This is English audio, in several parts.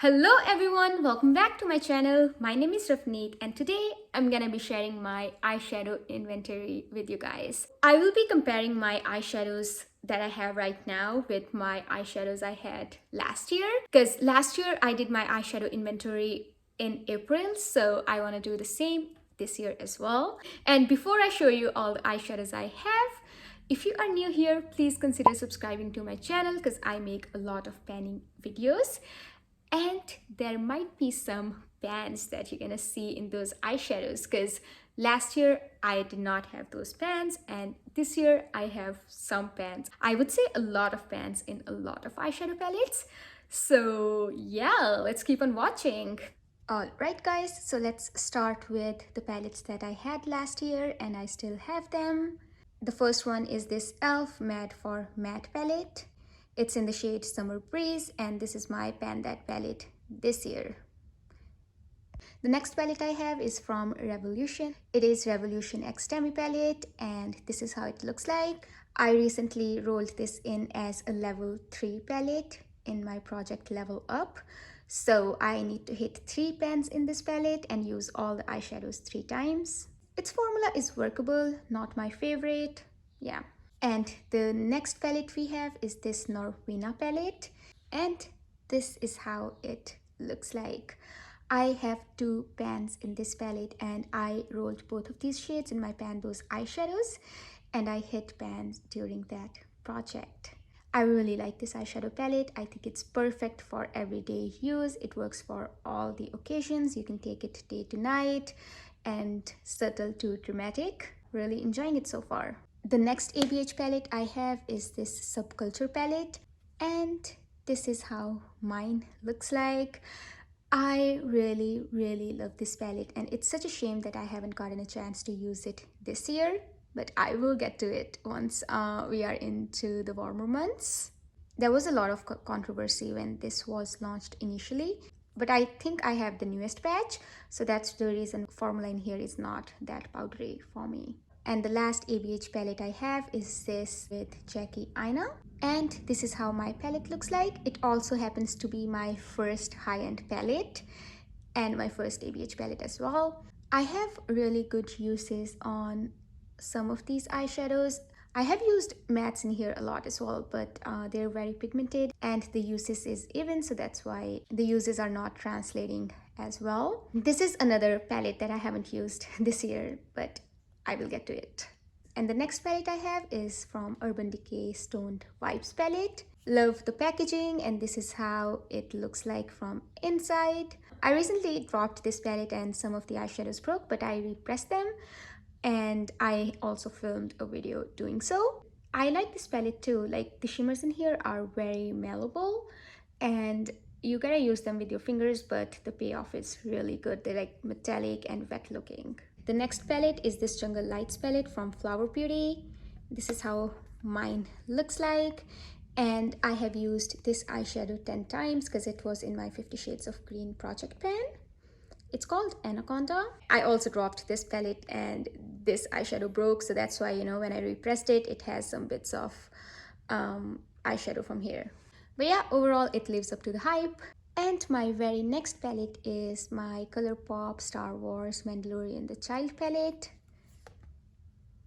Hello everyone, welcome back to my channel. My name is Rafneet and today I'm gonna be sharing my eyeshadow inventory with you guys. I will be comparing my eyeshadows that I have right now with my eyeshadows I had last year, because last year I did my eyeshadow inventory in April, so I want to do the same this year as well. And before I show you all the eyeshadows I have, if you are new here, please consider subscribing to my channel because I make a lot of panning videos. And there might be some pans that you're gonna see in those eyeshadows because last year I did not have those pans and this year I have some pans. I would say a lot of pans in a lot of eyeshadow palettes. So yeah, let's keep on watching. Alright guys, so let's start with the palettes that I had last year and I still have them. The first one is this e.l.f. Matte for Matte palette. It's in the shade Summer Breeze and this is my Pan That palette this year. The next palette I have is from Revolution. It is Revolution X Demi palette and this is how it looks like. I recently rolled this in as a level 3 palette in my project Level Up. So I need to hit 3 pans in this palette and use all the eyeshadows 3 times. Its formula is workable, not my favorite. Yeah. And the next palette we have is this Norvina palette and this is how it looks like. I have 2 pans in this palette and I rolled both of these shades in my pan those eyeshadows and I hit pans during that project. I really like this eyeshadow palette. I think it's perfect for everyday use. It works for all the occasions. You can take it day to night and subtle to dramatic. Really enjoying it so far. The next ABH palette I have is this Subculture palette and this is how mine looks like. I really love this palette and it's such a shame that I haven't gotten a chance to use it this year, but I will get to it once we are into the warmer months. There was a lot of controversy when this was launched initially, but I think I have the newest batch, so that's the reason formula in here is not that powdery for me. And the last ABH palette I have is this with Jackie Aina. And this is how my palette looks like. It also happens to be my first high-end palette and my first ABH palette as well. I have really good uses on some of these eyeshadows. I have used mattes in here a lot as well, but they're very pigmented and the uses is even, so that's why the uses are not translating as well. This is another palette that I haven't used this year, but I will get to it. And the next palette I have is from Urban Decay Stoned Vibes palette. Love the packaging and this is how it looks like from inside. I recently dropped this palette and some of the eyeshadows broke, but I repressed them and I also filmed a video doing so. I like this palette too, like the shimmers in here are very malleable and you gotta use them with your fingers, but the payoff is really good. They're like metallic and wet looking. The next palette is this Jungle Lights palette from Flower Beauty. This is how mine looks like. And I have used this eyeshadow 10 times because it was in my 50 Shades of Green project pan. It's called Anaconda. I also dropped this palette and this eyeshadow broke, so that's why, you know, when I repressed it, it has some bits of eyeshadow from here. But yeah, overall it lives up to the hype. And my very next palette is my ColourPop Star Wars Mandalorian the Child palette.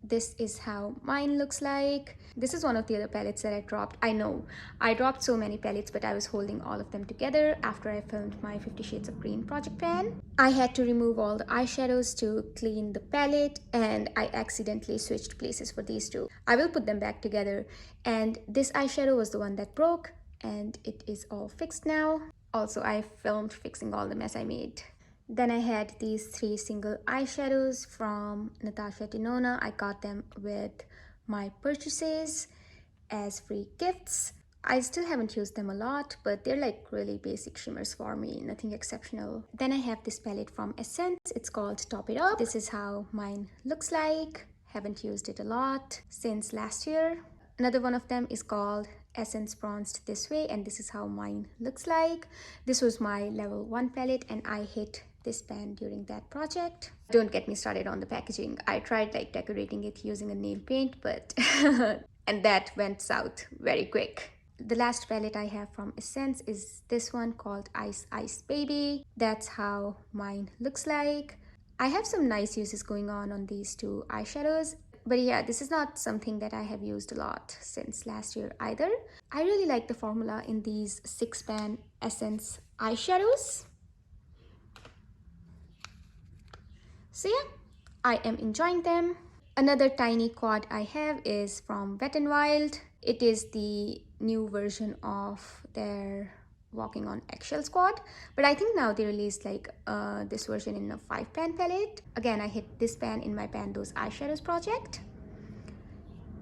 This is how mine looks like. This is one of the other palettes that I dropped. I know, I dropped so many palettes, but I was holding all of them together after I filmed my 50 Shades of Green project pan. I had to remove all the eyeshadows to clean the palette and I accidentally switched places for these two. I will put them back together and this eyeshadow was the one that broke and it is all fixed now. Also, I filmed fixing all the mess I made. Then I had these 3 single eyeshadows from Natasha Denona. I got them with my purchases as free gifts. I still haven't used them a lot, but they're like really basic shimmers for me, nothing exceptional. Then I have this palette from Essence. It's called Top It Up. This is how mine looks like. Haven't used it a lot since last year. Another one of them is called Essence Bronzed This Way and this is how mine looks like. This was my level 1 palette and I hit this pan during that project. Don't get me started on the packaging. I tried like decorating it using a nail paint, but and that went south very quick. The last palette I have from Essence is this one called Ice Ice Baby. That's how mine looks like. I have some nice uses going on these two eyeshadows. But yeah, this is not something that I have used a lot since last year either. I really like the formula in these 6-pan Essence eyeshadows. So yeah, I am enjoying them. Another tiny quad I have is from Wet n Wild. It is the new version of their Walking on Eggshell squad, but I think now they released like this version in a 5-pan palette. Again, I hit this pan in my Pan Those Eyeshadows project.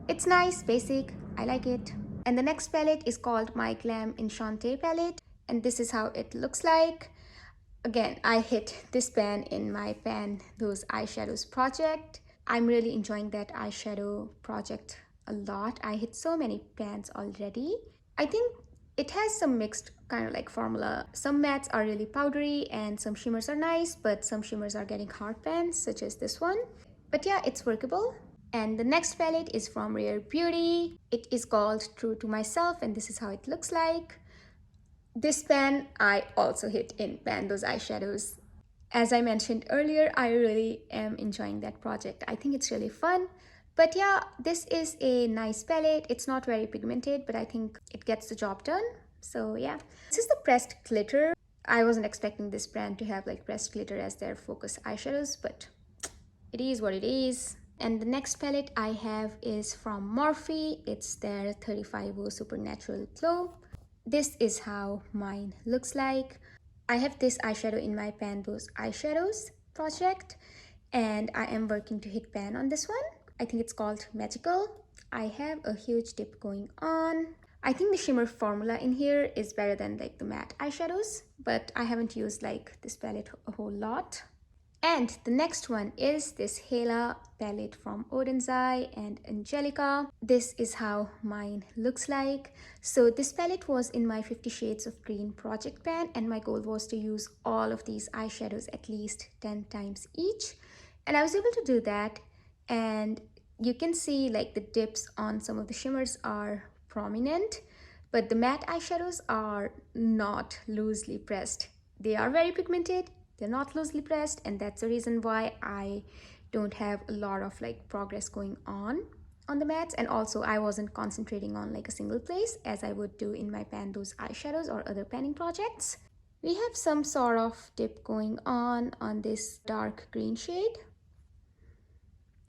It's nice, basic, I like it. And the next palette is called My Glam Enchante palette, and this is how it looks like. Again, I hit this pan in my Pan Those Eyeshadows project. I'm really enjoying that eyeshadow project a lot. I hit so many pans already. I think it has some mixed kind of like formula. Some mattes are really powdery and some shimmers are nice, but some shimmers are getting hard pans, such as this one. But yeah, it's workable. And the next palette is from Rare Beauty. It is called True to Myself, and this is how it looks like. This pan I also hit in Pan Those Eyeshadows. As I mentioned earlier, I really am enjoying that project. I think it's really fun. But yeah, this is a nice palette. It's not very pigmented, but I think it gets the job done. So yeah, this is the Pressed Glitter. I wasn't expecting this brand to have like pressed glitter as their focus eyeshadows, but it is what it is. And the next palette I have is from Morphe. It's their 35O Supernatural Glow. This is how mine looks like. I have this eyeshadow in my Pan Those Eyeshadows project, and I am working to hit pan on this one. I think it's called Magical. I have a huge dip going on. I think the shimmer formula in here is better than like the matte eyeshadows, but I haven't used like this palette a whole lot. And the next one is this Hela palette from Odin's Eye and Angelica. This is how mine looks like. So this palette was in my 50 Shades of Green project pan, and my goal was to use all of these eyeshadows at least 10 times each. And I was able to do that, and you can see like the dips on some of the shimmers are prominent, but the matte eyeshadows are not loosely pressed. They are very pigmented. They're not loosely pressed, and that's the reason why I don't have a lot of like progress going on the mattes. And also I wasn't concentrating on like a single place as I would do in my Pan Those Eyeshadows or other panning projects. We have some sort of dip going on this dark green shade.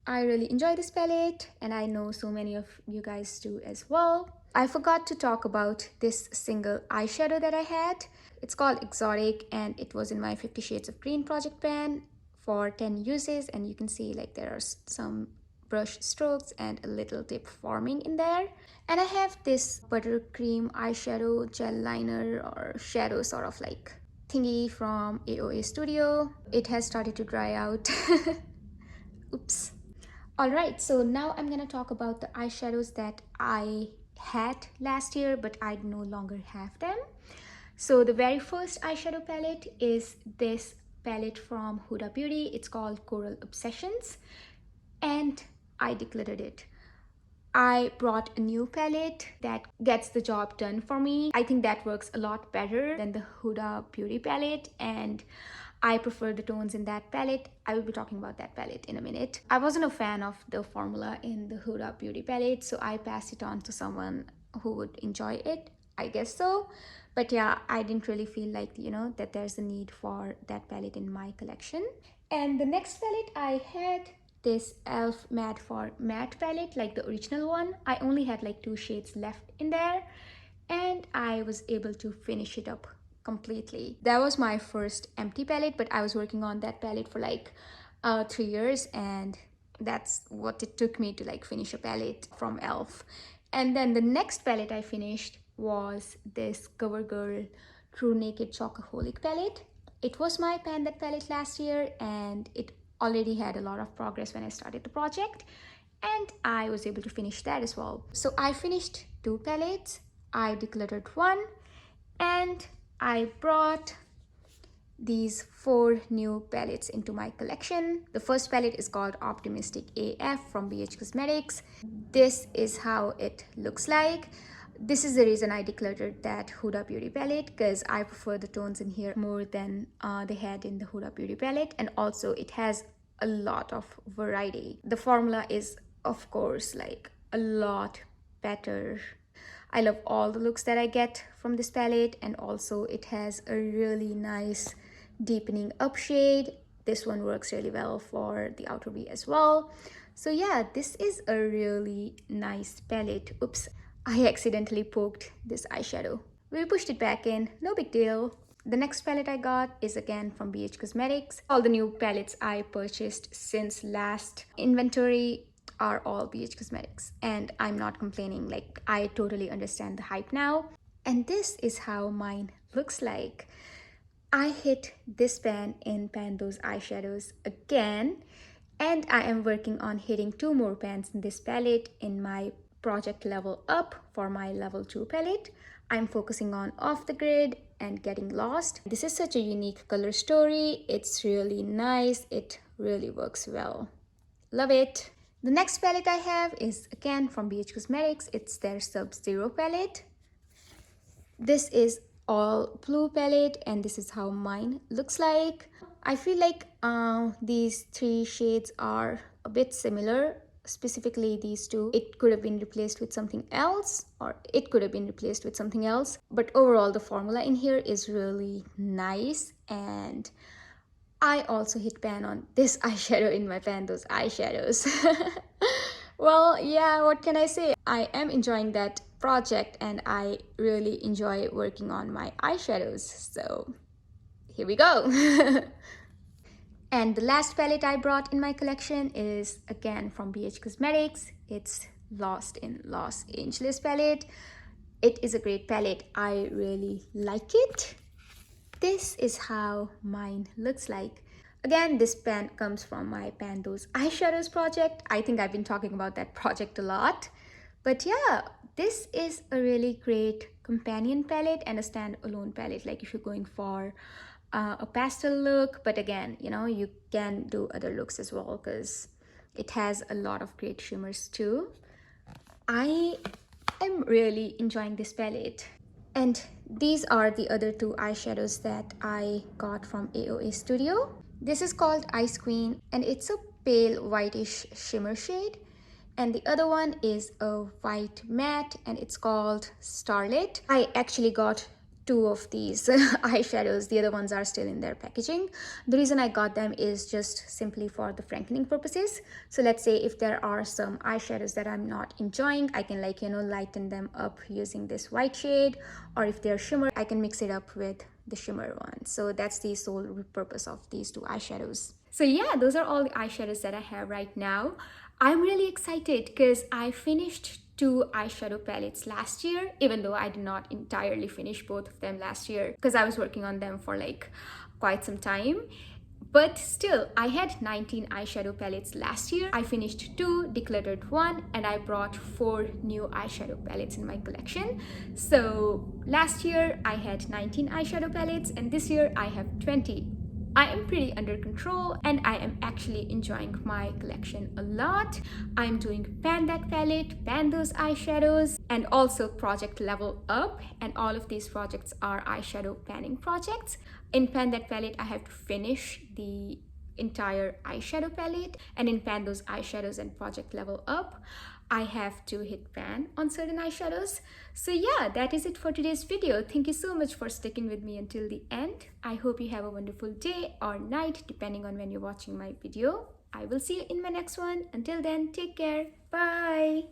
I really enjoy this palette, and I know so many of you guys do as well. I forgot to talk about this single eyeshadow that I had. It's called Exotic, and it was in my 50 Shades of Green project pan for 10 uses, and you can see like there are some brush strokes and a little dip forming in there. And I have this buttercream eyeshadow gel liner or shadow sort of like thingy from AOA Studio. It has started to dry out. Oops. Alright, so now I'm gonna talk about the eyeshadows that I had last year, but I no longer have them. So the very first eyeshadow palette is this palette from Huda Beauty. It's called Coral Obsessions, and I decluttered it. I brought a new palette that gets the job done for me. I think that works a lot better than the Huda Beauty palette, and I prefer the tones in that palette. I will be talking about that palette in a minute. I wasn't a fan of the formula in the Huda Beauty palette, so I passed it on to someone who would enjoy it, I guess so. But yeah, I didn't really feel like, that there's a need for that palette in my collection. And the next palette I had this e.l.f. Matte for Matte palette, like the original one. I only had like 2 shades left in there, and I was able to finish it up completely. That was my first empty palette, but I was working on that palette for like 3 years, and that's what it took me to like finish a palette from e.l.f. And then the next palette I finished was this CoverGirl True Naked Chocoholic palette. It was my pan that palette last year, and it already had a lot of progress when I started the project, and I was able to finish that as well. So I finished 2 palettes, I decluttered 1, and I brought these 4 new palettes into my collection. The first palette is called Optimistic AF from BH Cosmetics. This is how it looks like. This is the reason I decluttered that Huda Beauty palette, because I prefer the tones in here more than they had in the Huda Beauty palette, and also it has a lot of variety. The formula is, of course, like a lot better. I love all the looks that I get from this palette, and also it has a really nice deepening up shade. This one works really well for the outer V as well. So yeah, this is a really nice palette. Oops, I accidentally poked this eyeshadow. We pushed it back in, no big deal. The next palette I got is again from BH Cosmetics. All the new palettes I purchased since last inventory are all BH Cosmetics, and I'm not complaining. Like, I totally understand the hype now. And this is how mine looks like. I hit this pan in Pan Those Eyeshadows again, and I am working on hitting 2 more pans in this palette in my project level up for my level 2 palette. I'm focusing on Off the Grid and Getting Lost. This is such a unique color story. It's really nice. It really works well. Love it. The next palette I have is again from BH Cosmetics. It's their Sub-Zero palette. This is all blue palette, and this is how mine looks like. I feel like these 3 shades are a bit similar, specifically these 2. It could have been replaced with something else, or it could have been replaced with something else, but overall the formula in here is really nice. And I also hit pan on this eyeshadow in my Pan Those Eyeshadows. Well, yeah, what can I say? I am enjoying that project, and I really enjoy working on my eyeshadows. So here we go. And the last palette I brought in my collection is again from BH Cosmetics. It's Lost in Los Angeles palette. It is a great palette. I really like it. This is how mine looks like. Again, this pan comes from my Pan Those Eyeshadows project. I think I've been talking about that project a lot. But yeah, this is a really great companion palette and a standalone palette. Like if you're going for a pastel look, but again, you know, you can do other looks as well because it has a lot of great shimmers too. I am really enjoying this palette. And these are the other 2 eyeshadows that I got from AOA Studio. This is called Ice Queen, and it's a pale whitish shimmer shade. And the other one is a white matte, and it's called Starlit. I actually got 2 of these eyeshadows. The other ones are still in their packaging. The reason I got them is just simply for the frankening purposes. So let's say if there are some eyeshadows that I'm not enjoying, I can, like, you know, lighten them up using this white shade, or if they're shimmer, I can mix it up with the shimmer one. So that's the sole purpose of these 2 eyeshadows. So yeah, those are all the eyeshadows that I have right now. I'm really excited because I finished 2 eyeshadow palettes last year, even though I did not entirely finish both of them last year because I was working on them for like quite some time. But still, I had 19 eyeshadow palettes last year. I finished 2, decluttered 1, and I brought 4 new eyeshadow palettes in my collection. So last year I had 19 eyeshadow palettes, and this year I have 20. I am pretty under control, and I am actually enjoying my collection a lot. I'm doing Pan That palette, Pan Those Eyeshadows, and also Project Level Up, and all of these projects are eyeshadow panning projects. In Pan That palette, I have to finish the entire eyeshadow palette, and in Pan Those Eyeshadows and Project Level Up, I have to hit pan on certain eyeshadows. So yeah, that is it for today's video. Thank you so much for sticking with me until the end. I hope you have a wonderful day or night, depending on when you're watching my video. I will see you in my next one. Until then, take care. Bye.